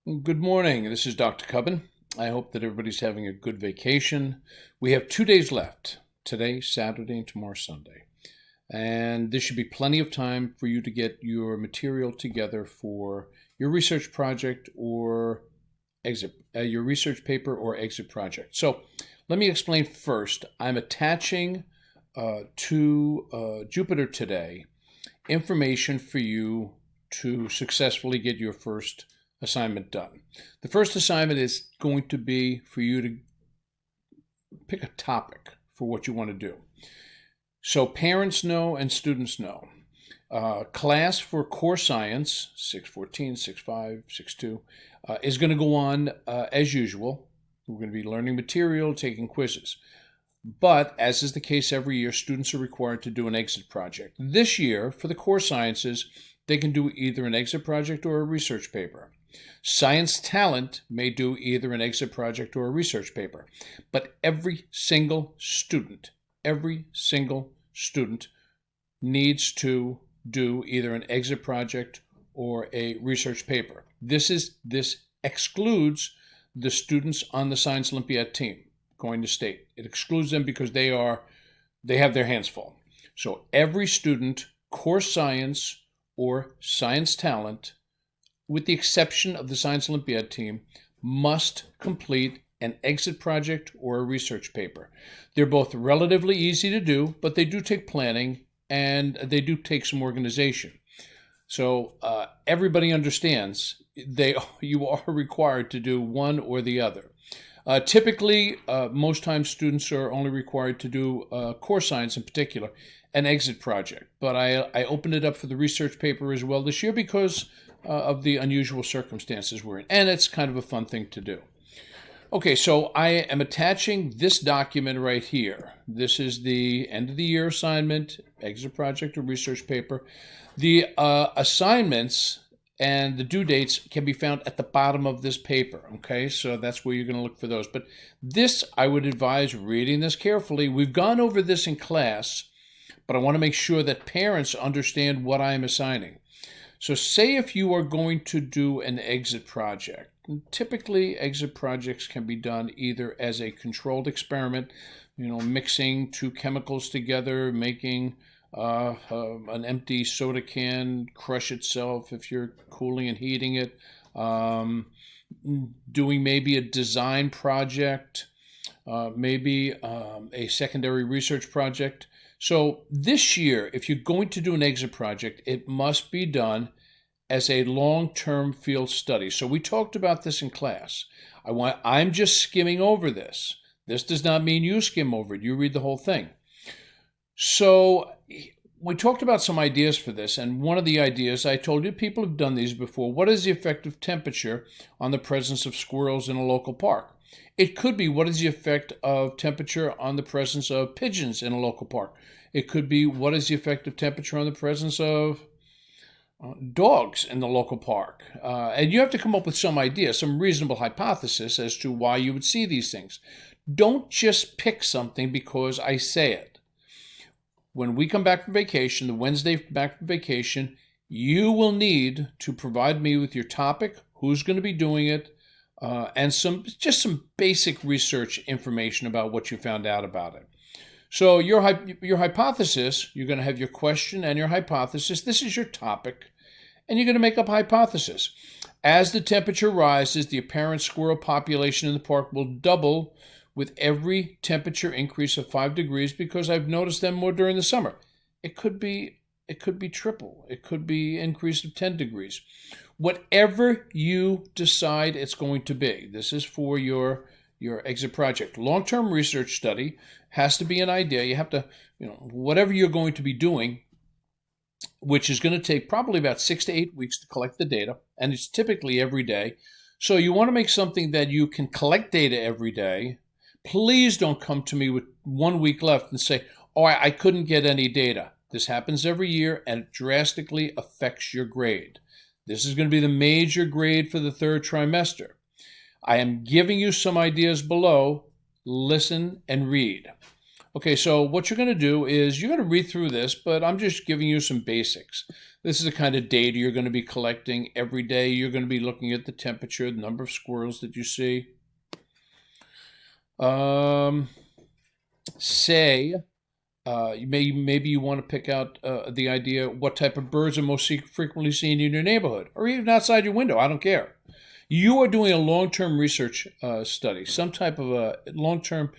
Good morning. This is Dr. Cubbin. I hope that everybody's having a good vacation. We have 2 days left, today, Saturday, and tomorrow, Sunday. And there should be plenty of time for you to get your material together for your research project or your research paper or exit project. So let me explain first. I'm attaching to Jupyter today information for you to successfully get your first assignment done. The first assignment is going to be for you to pick a topic for what you want to do. So parents know and students know. Class for core science, 614, 65, 62, is going to go on as usual. We're going to be learning material, taking quizzes. But, as is the case every year, students are required to do an exit project. This year, for the core sciences, they can do either an exit project or a research paper. Science talent may do either an exit project or a research paper. But every single student needs to do either an exit project or a research paper. This excludes the students on the Science Olympiad team going to state. It excludes them because they have their hands full. So every student, core science or science talent, with the exception of the Science Olympiad team, must complete an exit project or a research paper. They're both relatively easy to do, but they do take planning and they do take some organization. So everybody understands you are required to do one or the other. Typically, most times students are only required to do core science in particular, an exit project. But I opened it up for the research paper as well this year because of the unusual circumstances we're in. And it's kind of a fun thing to do. Okay, so I am attaching this document right here. This is the end of the year assignment, exit project or research paper. The assignments and the due dates can be found at the bottom of this paper, okay? So that's where you're going to look for those. But this, I would advise reading this carefully. We've gone over this in class, but I want to make sure that parents understand what I'm assigning. So say if you are going to do an exit project. Typically, exit projects can be done either as a controlled experiment, mixing two chemicals together, making an empty soda can crush itself if you're cooling and heating it, doing maybe a design project, maybe a secondary research project. So this year, if you're going to do an exit project, it must be done as a long-term field study. So we talked about this in class. I'm just skimming over this. This does not mean you skim over it. You read the whole thing. So we talked about some ideas for this, and one of the ideas, I told you people have done these before. What is the effect of temperature on the presence of squirrels in a local park? It could be, what is the effect of temperature on the presence of pigeons in a local park? It could be, what is the effect of temperature on the presence of dogs in the local park? And you have to come up with some idea, some reasonable hypothesis as to why you would see these things. Don't just pick something because I say it. When we come back from vacation, the Wednesday back from vacation, you will need to provide me with your topic, who's going to be doing it, and some basic research information about what you found out about it. So your hypothesis, you're going to have your question and your hypothesis. This is your topic, and you're going to make up a hypothesis. As the temperature rises, the apparent squirrel population in the park will double with every temperature increase of 5 degrees because I've noticed them more during the summer. It could be triple. It could be an increase of 10 degrees. Whatever you decide it's going to be, this is for your exit project. Long-term research study has to be an idea. You have to, whatever you're going to be doing, which is going to take probably about 6 to 8 weeks to collect the data, and it's typically every day. So you want to make something that you can collect data every day. Please don't come to me with 1 week left and say, oh, I couldn't get any data. This happens every year, and it drastically affects your grade. This is going to be the major grade for the third trimester. I am giving you some ideas below. Listen and read. Okay, so what you're going to do is you're going to read through this, but I'm just giving you some basics. This is the kind of data you're going to be collecting every day. You're going to be looking at the temperature, the number of squirrels that you see. Maybe you want to pick out the idea what type of birds are most frequently seen in your neighborhood, or even outside your window. I don't care. You are doing a long-term research study, some type of a long-term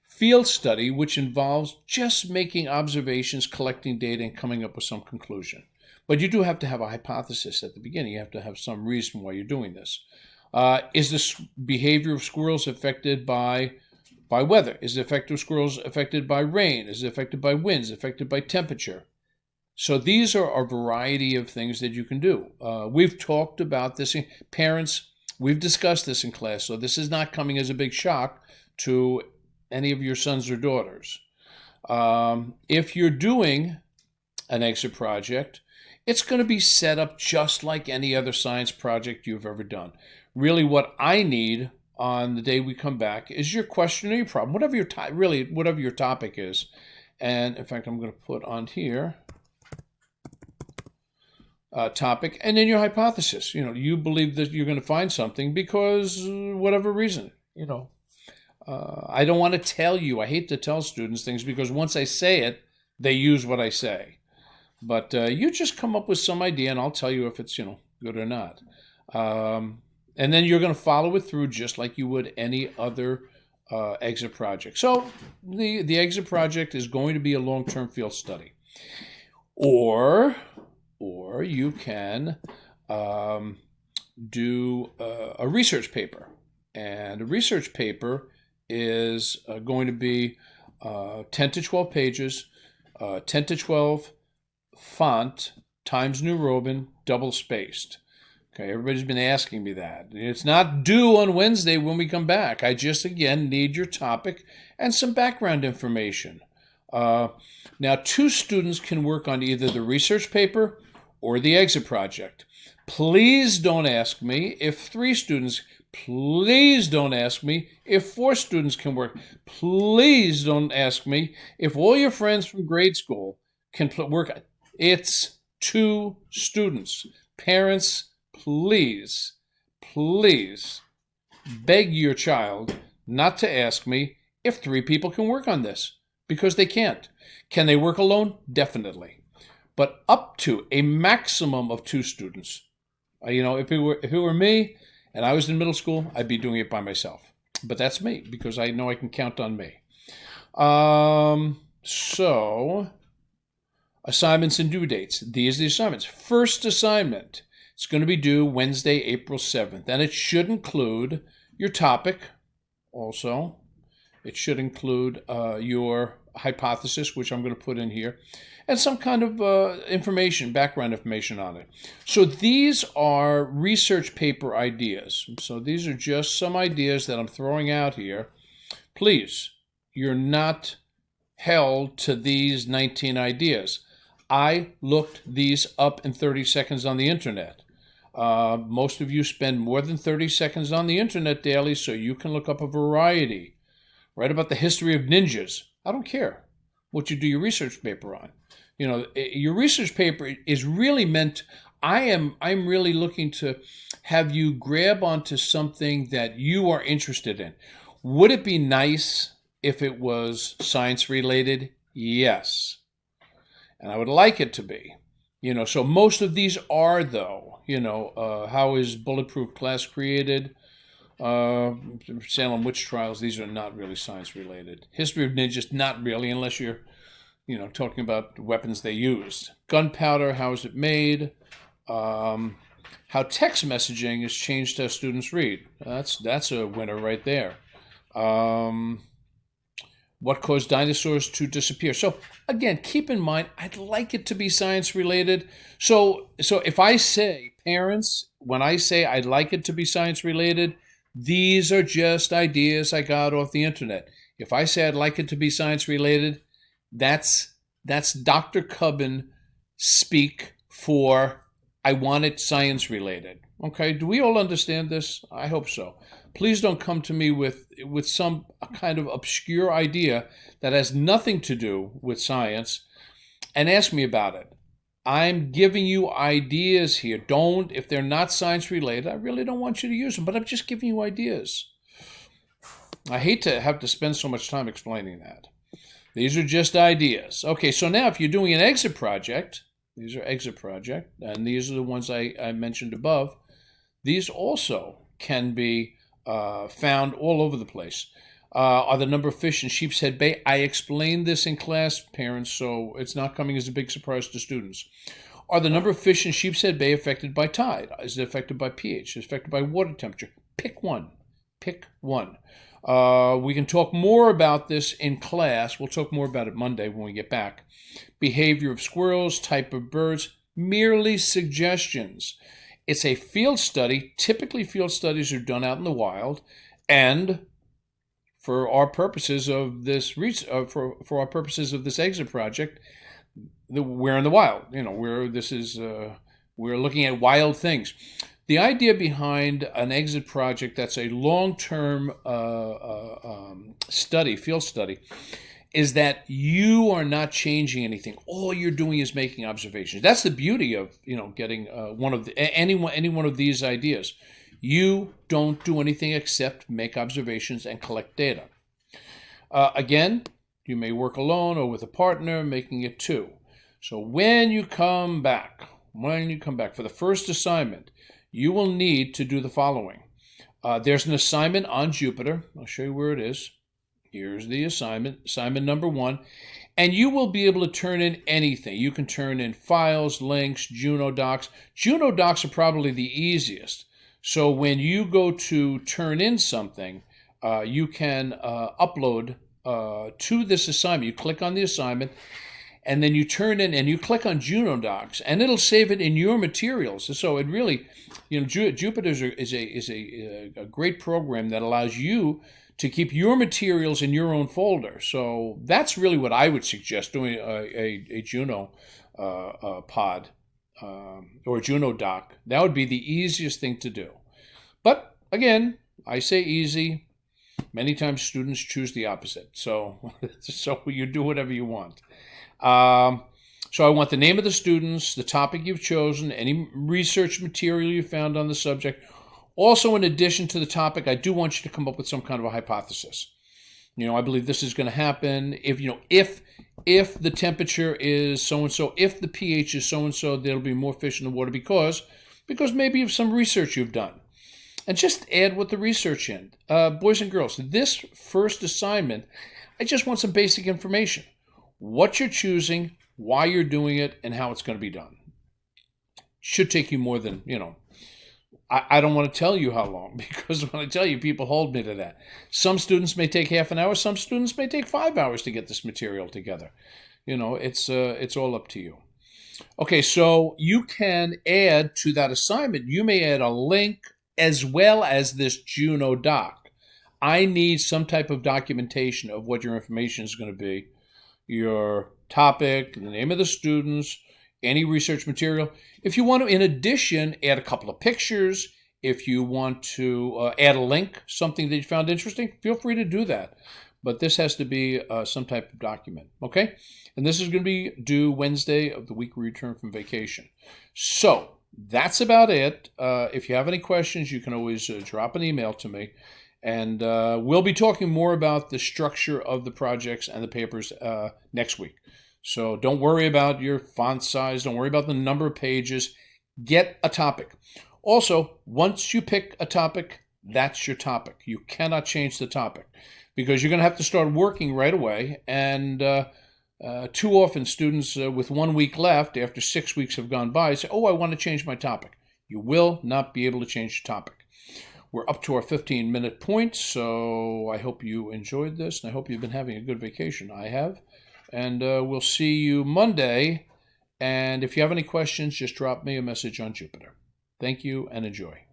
field study, which involves just making observations, collecting data, and coming up with some conclusion. But you do have to have a hypothesis at the beginning. You have to have some reason why you're doing this. Is the behavior of squirrels affected by weather? Is the effect of squirrels affected by rain? Is it affected by winds? Affected by temperature? So these are a variety of things that you can do. We've talked about this. Parents, we've discussed this in class, so this is not coming as a big shock to any of your sons or daughters. If you're doing an exit project, it's going to be set up just like any other science project you've ever done. Really, what I need on the day we come back is your question or your problem, whatever your topic is. And in fact, I'm going to put on here topic, and then your hypothesis. You believe that you're going to find something because whatever reason. I don't want to tell you. I hate to tell students things because once I say it, they use what I say. But you just come up with some idea, and I'll tell you if it's good or not. And then you're going to follow it through just like you would any other exit project. So the exit project is going to be a long-term field study, or you can do a research paper, and a research paper is going to be 10 to 12 pages, 10 to 12 font, Times New Roman, double spaced. Okay, everybody's been asking me that. It's not due on Wednesday when we come back. I just, again, need your topic and some background information. Now, 2 students can work on either the research paper or the exit project. Please don't ask me if 3 students. Please don't ask me if 4 students can work. Please don't ask me if all your friends from grade school can work. It's 2 students. Parents, please beg your child not to ask me if 3 people can work on this, because they can't. Can they work alone? Definitely. But up to a maximum of 2 students. If it were me, and I was in middle school, I'd be doing it by myself. But that's me, because I know I can count on me. So, assignments and due dates. These are the assignments. First assignment, it's going to be due Wednesday, April 7th. And it should include your topic also. It should include your hypothesis, which I'm going to put in here, and some kind of background information on it. So these are research paper ideas. So these are just some ideas that I'm throwing out here. Please, you're not held to these 19 ideas. I looked these up in 30 seconds on the internet. Most of you spend more than 30 seconds on the internet daily, so you can look up a variety. Write about the history of ninjas. I don't care what you do your research paper on. Your research paper is really meant, I'm really looking to have you grab onto something that you are interested in. Would it be nice if it was science related? Yes. And I would like it to be. So most of these are, though. How is Bulletproof Glass created? Salem witch trials, these are not really science related. History of ninjas, not really, unless you're talking about weapons they used. Gunpowder, how is it made? How text messaging has changed how students read. That's a winner right there. What caused dinosaurs to disappear? So again, keep in mind, I'd like it to be science related. So if I say, parents, when I say I'd like it to be science related, these are just ideas I got off the internet. If I say I'd like it to be science related, that's Dr. Cubbin speak for I want it science related. Okay, do we all understand this? I hope so. Please don't come to me with some kind of obscure idea that has nothing to do with science and ask me about it. I'm giving you ideas here. Don't, if they're not science related, I really don't want you to use them, but I'm just giving you ideas. I hate to have to spend so much time explaining that. These are just ideas. Okay, so now if you're doing an exit project, these are exit project, and these are the ones I mentioned above. These also can be found all over the place. Are the number of fish in Sheepshead Bay? I explained this in class, parents, so it's not coming as a big surprise to students. Are the number of fish in Sheepshead Bay affected by tide? Is it affected by pH? Is it affected by water temperature? Pick one. Pick one. We can talk more about this in class. We'll talk more about it Monday when we get back. Behavior of squirrels, type of birds, merely suggestions. It's a field study. Typically, field studies are done out in the wild, and for our purposes of this for our purposes of this exit project, we're in the wild. We're looking at wild things. The idea behind an exit project that's a long-term study, field study, is that you are not changing anything. All you're doing is making observations. That's the beauty of getting any one of these ideas. You don't do anything except make observations and collect data. Again, you may work alone or with a partner, making it two. So when you come back for the first assignment, you will need to do the following. There's an assignment on Jupyter. I'll show you where it is. Here's the assignment number 1. And you will be able to turn in anything. You can turn in files, links, Juno docs. Juno docs are probably the easiest. So when you go to turn in something, you can upload to this assignment. You click on the assignment, and then you turn in and you click on Juno Docs, and it'll save it in your materials. So it really, Jupyter is a great program that allows you to keep your materials in your own folder. So that's really what I would suggest, doing a Juno pod or a Juno Doc. That would be the easiest thing to do. But again, I say easy. Many times students choose the opposite. So you do whatever you want. So I want the name of the students, the topic you've chosen, any research material you found on the subject. Also, in addition to the topic, I do want you to come up with some kind of a hypothesis. I believe this is going to happen. If the temperature is so-and-so, if the pH is so-and-so, there'll be more fish in the water because maybe of some research you've done. And just add what the research in. Boys and girls, this first assignment, I just want some basic information. What you're choosing, why you're doing it, and how it's going to be done. Should take you more than, I don't want to tell you how long, because when I tell you, people hold me to that. Some students may take half an hour. Some students may take 5 hours to get this material together. It's all up to you. Okay, so you can add to that assignment, you may add a link as well as this Juno doc. I need some type of documentation of what your information is going to be. Your topic, the name of the students, any research material. If you want to, in addition, add a couple of pictures, if you want to add a link, something that you found interesting, feel free to do that. But this has to be some type of document, okay? And this is going to be due Wednesday of the week we return from vacation. So that's about it. If you have any questions, you can always drop an email to me. And we'll be talking more about the structure of the projects and the papers next week. So don't worry about your font size. Don't worry about the number of pages. Get a topic. Also, once you pick a topic, that's your topic. You cannot change the topic because you're going to have to start working right away. And too often students with 1 week left after 6 weeks have gone by say, I want to change my topic. You will not be able to change the topic. We're up to our 15-minute point, so I hope you enjoyed this, and I hope you've been having a good vacation. I have. And we'll see you Monday. And if you have any questions, just drop me a message on Jupyter. Thank you, and enjoy.